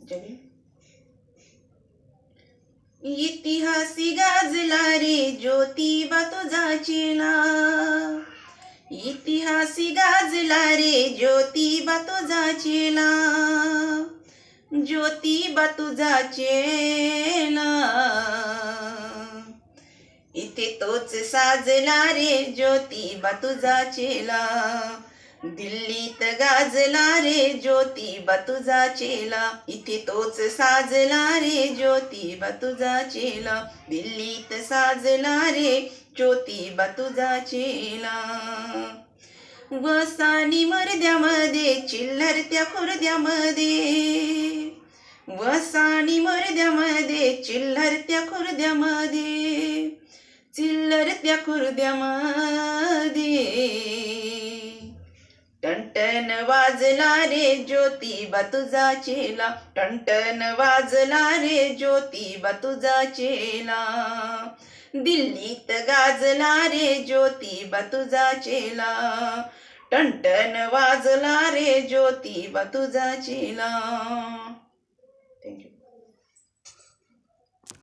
जगे इतिहासी गाजला रे ज्योतिबा तुझा चेला, इतिहासी गाजला रे ज्योतिबा तुझा चेला, ज्योतिबा तुझा चेला, इथे तोच साजला रे ज्योतिबा तुझा चेला, दिल्लीत गाजला रे ज्योतिबा तुझा चेला, इथे तोच साजला रे ज्योतिबा तुझा चेला, दिल्लीत साजला रे ज्योतिबा तुझा चेला. वसानी मर्द्यामध्ये चिल्लरत्या खुर्द्यामध्ये, वसानी मर्द्यामध्ये चिल्लरत्या खुर्द्यामध्ये, चिल्लरत्या खुर्द्यामध्ये, टणटण वाजला रे ज्योतिबा तुझा चेला, टणटण वाजला रे ज्योतिबा तुझा चेला, दिल्लीत गाजला रे ज्योतिबा तुझा चेला, टणटण वाजला रे ज्योतिबा तुझा चेला. थँक्यू.